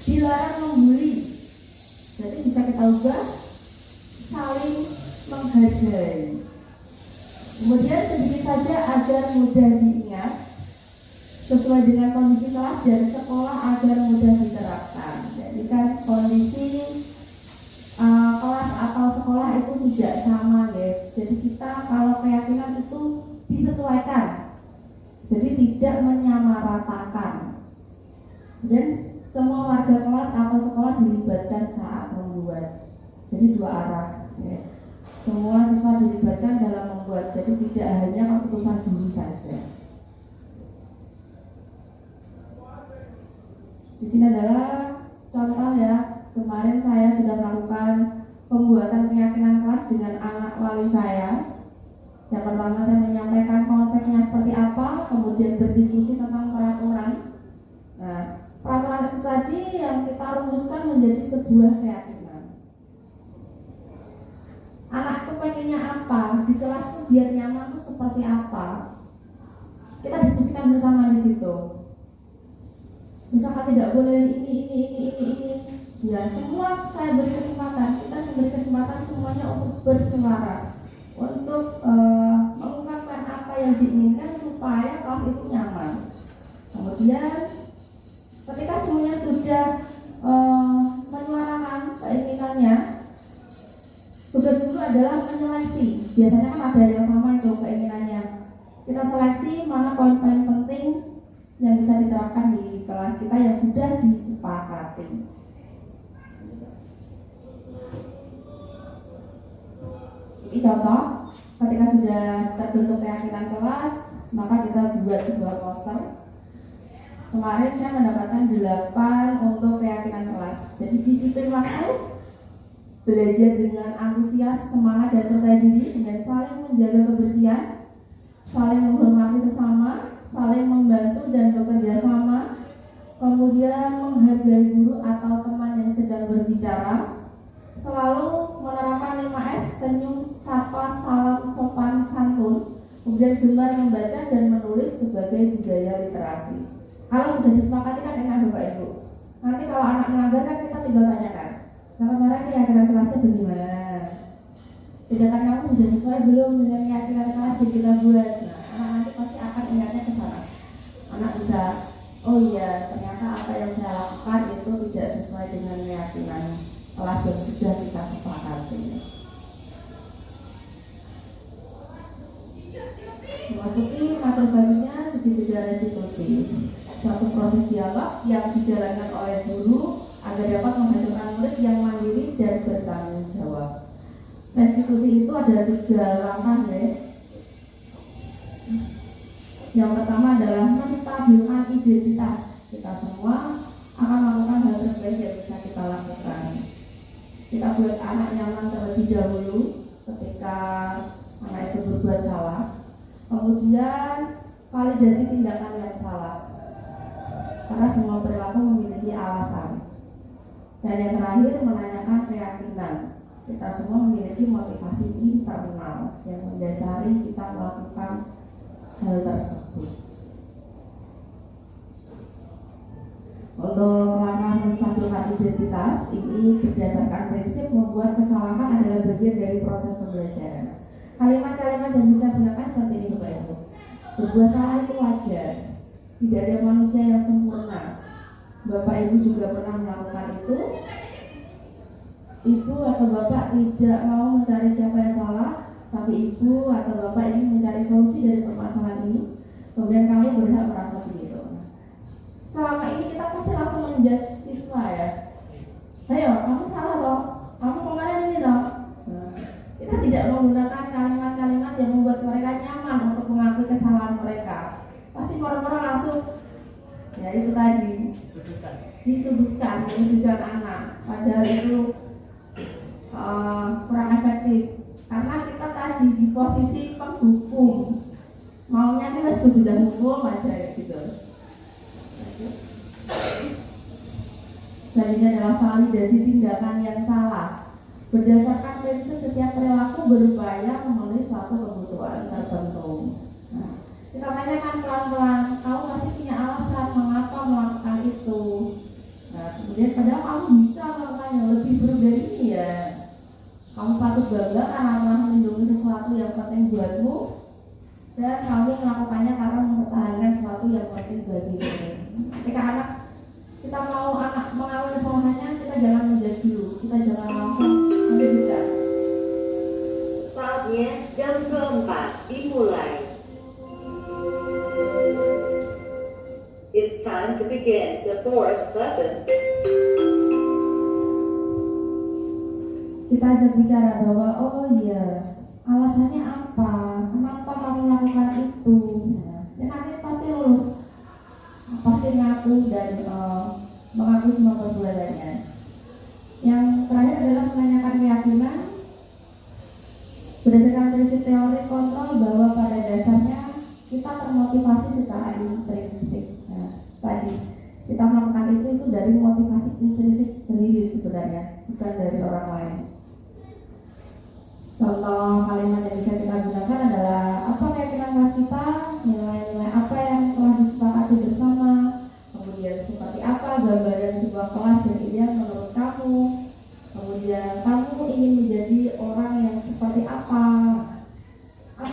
[SPEAKER 5] Dilarang membuli. Jadi bisa kita ubah saling menghargai. Kemudian sedikit saja agar mudah diingat sesuai dengan kondisi kelas dan sekolah agar mudah diterapkan. Jadi kan kondisi kelas atau sekolah itu tidak sama ya. Jadi kita kalau keyakinan itu disesuaikan. Jadi tidak menyamaratakan. Dan semua warga kelas atau sekolah dilibatkan saat membuat. Jadi dua arah ya. Semua siswa dilibatkan dalam membuat. Jadi tidak hanya keputusan guru saja. Di sini adalah contoh ya. Kemarin saya sudah melakukan pembuatan keyakinan kelas dengan anak wali saya. Yang pertama saya menyampaikan konsepnya seperti apa, kemudian berdiskusi tentang peraturan. Nah, peraturan itu tadi yang kita rumuskan menjadi sebuah keyakinan. Anak itu pengennya apa, di kelas itu biar nyaman itu seperti apa. Kita diskusikan bersama di situ. Misalkan tidak boleh ini. Ya, semua saya beri kesempatan, kita beri kesempatan semuanya untuk bersuara, untuk mengungkapkan apa yang diinginkan supaya kelas itu nyaman. Kemudian ketika semuanya sudah menyuarakan keinginannya, tugas guru adalah menyeleksi. Biasanya kan ada yang sama itu keinginannya. Kita seleksi mana poin-poin penting yang bisa diterapkan di kelas kita yang sudah disepakati. Ini contoh, ketika sudah terbentuk keyakinan kelas, maka kita buat sebuah poster. Kemarin saya mendapatkan 8 untuk keyakinan kelas. Jadi disiplin waktu, belajar dengan antusias, semangat dan percaya diri, dengan saling menjaga kebersihan, saling menghormati sesama, saling membantu dan bekerja sama, kemudian menghargai guru atau teman yang sedang berbicara, selalu menerapkan 5S, senyum, sapa, salam, sopan, santun, kemudian gemar membaca dan menulis sebagai budaya literasi. Kalau sudah disepakati kan enak Bapak Ibu. Nanti kalau anak melanggar kan kita tinggal tanyakan, nah kemarin keyakinan kelasnya bagaimana? Tindakan kamu sudah sesuai belum dengan keyakinan kelas yang kita buat? Nah, anak nanti pasti akan ingatnya ke sana. Anak bisa, oh iya ternyata apa yang saya lakukan itu tidak sesuai dengan keyakinan kelas yang sudah kita sepakati. Memasuki materi selanjutnya segitiga restitusi, suatu proses dialog yang dijalankan oleh guru agar dapat menghasilkan murid yang mandiri dan bertanggung jawab. Restitusi itu ada 3 langkah ya. Yang pertama adalah menstabilkan identitas. Kita semua akan melakukan hal terbaik yang bisa kita lakukan. Kita buat anak nyaman terlebih dahulu ketika anak itu berbuat salah. Kemudian validasi tindakan yang salah, karena semua perilaku memiliki alasan. Dan yang terakhir menanyakan keyakinan. Kita semua memiliki motivasi internal yang mendasari kita melakukan hal tersebut. Untuk langkah menstabilkan identitas ini berdasarkan prinsip membuat kesalahan adalah bagian dari proses pembelajaran. Kalimat-kalimat yang bisa digunakan seperti ini Bapak Ibu. Berbuat salah itu wajar. Tidak ada manusia yang sempurna. Bapak Ibu juga pernah melakukan itu. Ibu atau bapak tidak mau mencari siapa yang salah, tapi ibu atau bapak ingin mencari solusi dari permasalahan ini. Kemudian kamu berhak merasa begitu. Selama ini kita pasti langsung menjudge siswa ya. Ayo, kamu salah loh. Kamu kemarin ini loh. Kita tidak menggunakan kalimat-kalimat yang membuat mereka nyaman untuk mengakui kesalahan mereka. Pasti orang-orang langsung, ya itu tadi disebutkan anak. Padahal itu kurang efektif. Karena kita tadi di posisi penghukum, maunya kita sudah hukum aja gitu. Selanjutnya adalah validasi tindakan yang salah. Berdasarkan prinsip berupaya memenuhi suatu kebutuhan tertentu. Nah, kita tanyakan pelan-pelan, kamu pasti punya alasan mengapa melakukan itu. Nah, kemudian padahal kamu bisa melakukan yang lebih buruk dari ini ya. Kamu patut bangga karena telah melindungi sesuatu yang penting buatmu, dan kamu melakukannya karena mempertahankan sesuatu yang penting bagimu. Ketika kita mau anak mengakui kesalahannya, kita jangan menjudge dulu, kita jangan langsung menyudutkan.
[SPEAKER 4] Saatnya jam keempat dimulai. It's time to begin the fourth lesson.
[SPEAKER 5] Kita ajak bicara bahwa oh iya, alasannya apa, kenapa kamu melakukan itu. Dan nanti pasti ngaku dan mengaku semua perbuatannya. Yang terakhir adalah menanyakan keyakinan berdasarkan prinsip teori kontrol bahwa pada dasarnya kita termotivasi secara intrinsik. Nah, tadi kita melakukan itu dari motivasi intrinsik sendiri sebenarnya, bukan dari orang lain. Contoh kalimat yang bisa kita gunakan adalah apa keyakinan kelas kita, nilai-nilai apa yang telah disepakati bersama, kemudian seperti apa gambaran sebuah kelas yang ideal menurut kamu, kemudian kamu ingin menjadi orang yang seperti apa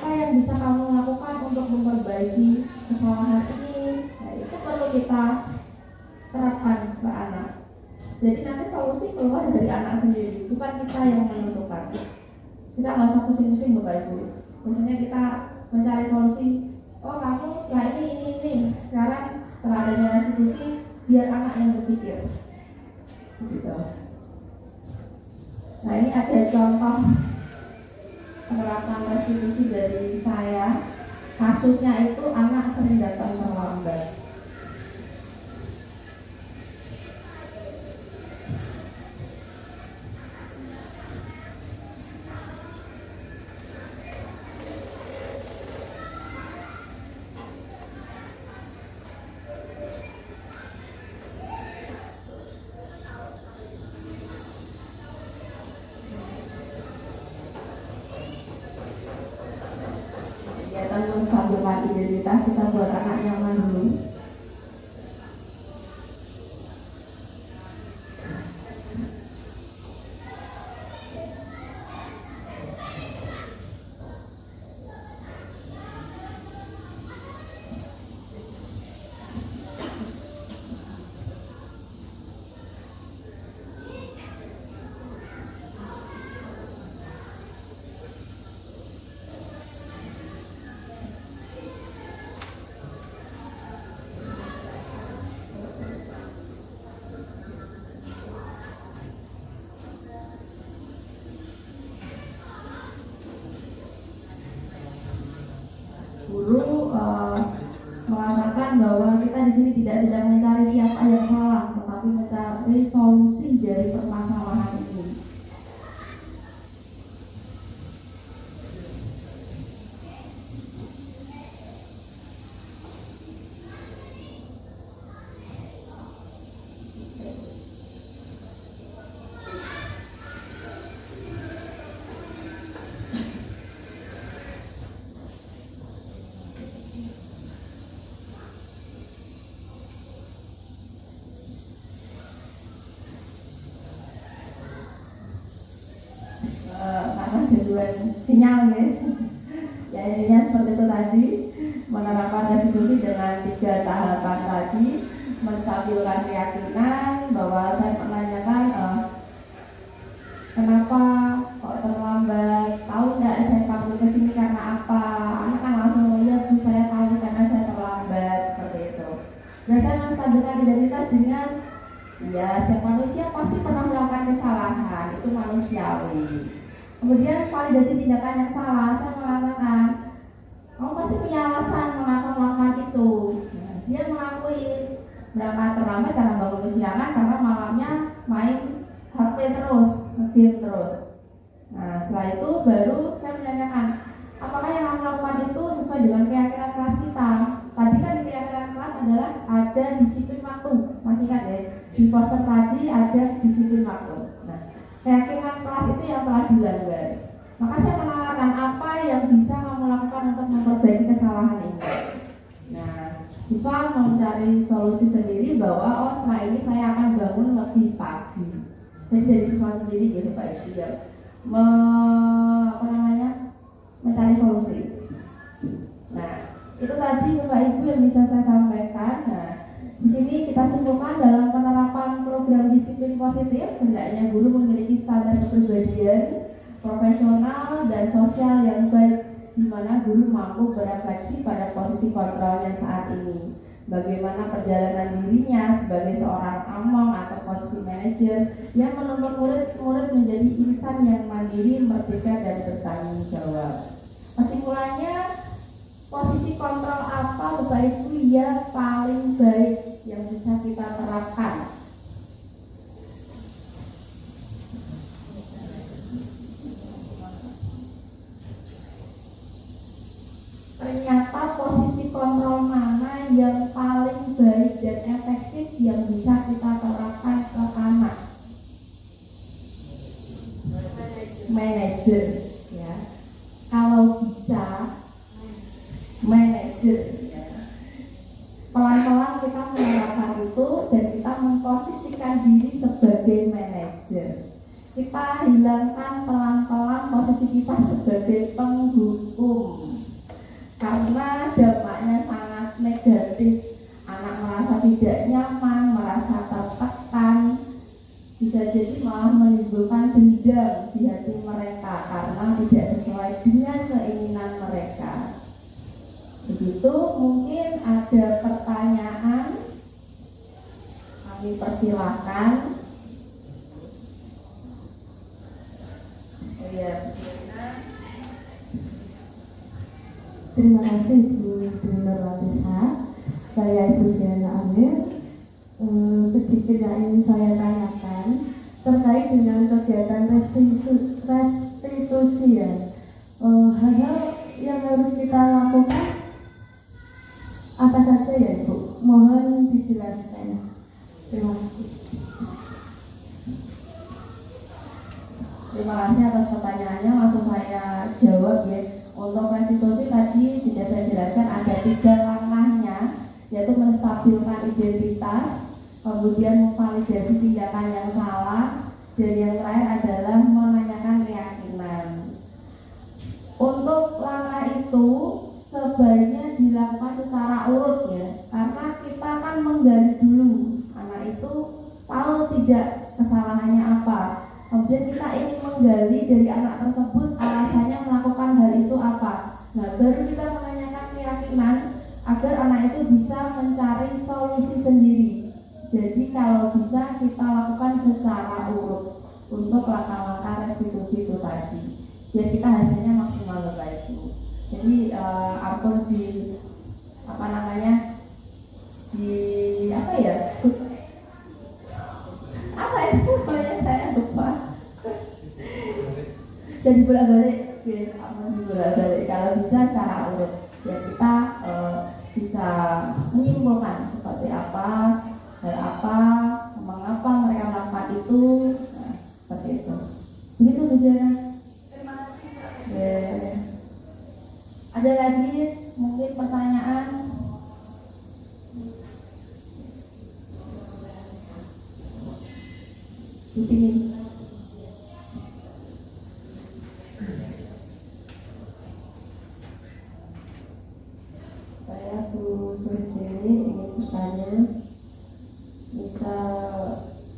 [SPEAKER 5] yang bisa kamu lakukan untuk memperbaiki kesalahan ini. Nah, itu perlu kita terapkan ke anak. Jadi nanti solusi keluar dari anak sendiri, bukan kita yang menentukan. Kita nggak usah pusing-pusing Bapak Ibu. Biasanya kita mencari solusi, oh kamu setelah ini. Sekarang setelah adanya restitusi, biar anak yang berpikir. Gitu. Nah, ini ada contoh penerapan restitusi dari saya. Kasusnya itu anak sering datang terlambat. Menstabilkan identitas kita buat anak nyaman dulu. Guru mengatakan bahwa kita di sini tidak sedang mencari siapa yang salah, tetapi mencari solusi dari permasalahan ini. Karena tujuan sinyal ya intinya seperti itu tadi, menerapkan restitusi dengan 3 tahapan tadi, menstabilkan keyakinan bahwa saya menanyakan kenapa kok terlambat, tahu nggak saya panggil ke sini karena apa, anak kan langsung iya Bu saya tahu karena saya terlambat, seperti itu. Dan saya menstabilkan identitas dengan ya setiap manusia pasti pernah melakukan kesalahan, itu manusiawi. Kemudian validasi tindakan yang salah, saya mengatakan kamu pasti punya alasan mengapa melakukan itu. Nah, dia mengakui berangkat terlambat karena bangun kesiangan karena malamnya main HP terus, game terus. Nah setelah itu baru saya menanyakan apakah yang kamu lakukan itu sesuai dengan keyakinan kelas kita. Tadi kan di keyakinan kelas adalah ada disiplin waktu, masih ingat ya? Di poster tadi ada disiplin waktu. Nah keyakinan kelas itu yang telah dilanggar. Maka saya siswa mencari solusi sendiri bahwa oh setelah ini saya akan bangun lebih pagi. Jadi dari siswa sendiri gitu Pak Ibu ya, mencari solusi. Nah itu tadi Bapak Ibu yang bisa saya sampaikan. Nah di sini kita simpulkan dalam penerapan program disiplin positif, hendaknya guru memiliki standar kepribadian profesional dan sosial yang baik, di mana guru mampu berefleksi pada posisi kontrolnya saat ini, bagaimana perjalanan dirinya sebagai seorang among atau posisi manajer yang menuntut murid-murid menjadi insan yang mandiri, merdeka, dan bertanggung jawab. Kesimpulannya, posisi kontrol apa Bapak Ibu yang paling baik yang bisa kita terapkan? Ternyata posisi kontrol mana yang paling baik dan efektif yang bisa kita terapkan ke anak? Manajer, ya. Kalau bisa manajer, ya. Pelan-pelan kita menerapkan itu dan kita memposisikan diri sebagai manajer. Kita hilangkan pelan-pelan posisi kita sebagai penghukum. Karena dampaknya sangat negatif, anak merasa tidak nyaman, merasa tertekan, bisa jadi malah menimbulkan dendam di hati mereka karena tidak sesuai dengan keinginan mereka. Begitu, mungkin ada pertanyaan, kami persilahkan. Oh ya,
[SPEAKER 7] Terima kasih Bu Nur Latifah. Saya Ibu Diana Amir. Sedikit yang ingin saya tanyakan terkait dengan kegiatan restitusi ya. Hal-hal yang harus kita lakukan apa saja ya Ibu? Mohon dijelaskan. Terima kasih.
[SPEAKER 5] Terima kasih atas pertanyaannya, langsung saya jawab ya. Untuk restitusi tadi sudah saya jelaskan ada 3 langkahnya, yaitu menstabilkan identitas, kemudian memvalidasi tindakan yang salah, dan yang terakhir adalah menanyakan keyakinan. Untuk langkah itu sebaiknya dilakukan secara urut ya, karena kita akan menggali dulu anak itu tahu tidak kesalahannya apa. Kemudian kita ingin menggali dari anak tersebut alasannya melakukan hal itu apa. Nah, baru kita menanyakan keyakinan agar anak itu bisa mencari solusi sendiri. Jadi kalau bisa kita lakukan secara urut untuk langkah-langkah restitusi itu tadi. Biar kita hasilnya maksimal Bapak Ibu. Jadi ampun di saya lupa. Jadi bolak-balik, kalau bisa secara urut, ya kita bisa menyimpulkan seperti apa, hal apa, mengapa mereka melakukan itu, nah, seperti itu. Begitu Bu Jana. Terima kasih. Ada lagi mungkin pertanyaan? Dipilih. Saya Bu Sulistiani ingin bertanya, misal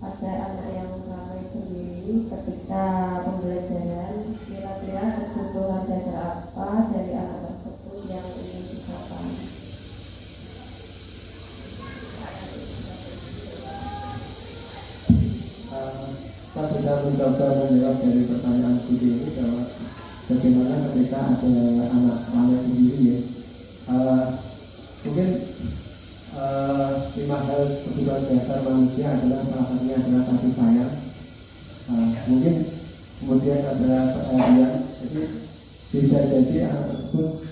[SPEAKER 5] ada anak yang ramai sendiri ketika pembelajaran, kira-kira kebutuhan dasar apa dari anak tersebut yang ingin dicapai?
[SPEAKER 3] Saya bisa mencoba menjawab dari pertanyaan Budi ini bahwa bagaimana ketika ada anak ramai sendiri ya. Mungkin 5 hal kebutuhan dasar manusia adalah salah satunya adalah kasih sayang. Mungkin kemudian ada perhatian. Jadi bisa jadi anak tersebut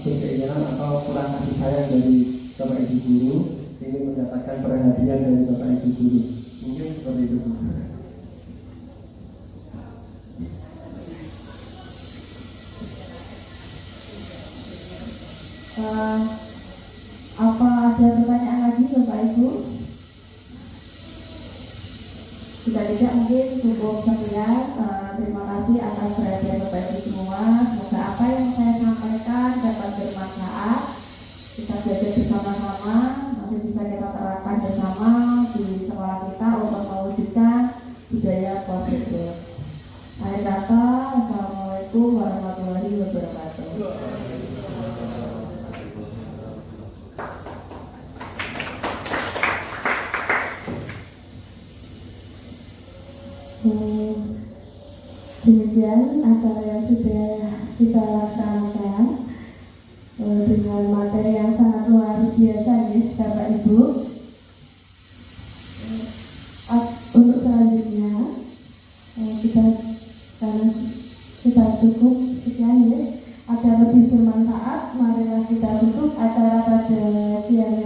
[SPEAKER 3] keinginan atau kurang kasih sayang dari bapak ibu guru, ingin mendapatkan perhatian dari bapak ibu guru. Mungkin seperti itu.
[SPEAKER 5] cukup sekian. Terima kasih atas perhatian Bapak Ibu semua. Semoga apa yang saya sampaikan dapat bermanfaat. Kita belajar bersama-sama, nanti bisa kita terapkan bersama di sekolah kita untuk mewujudkan budaya positif. Akhir kata, Assalamualaikum warahmatullahi wabarakatuh.
[SPEAKER 7] Demikian acara yang sudah kita laksanakan dengan materi yang sangat luar biasa ya Bapak Ibu. Untuk selanjutnya kita karena sudah cukup sekian ya. Agar lebih bermanfaat, marilah kita tutup acara pada siang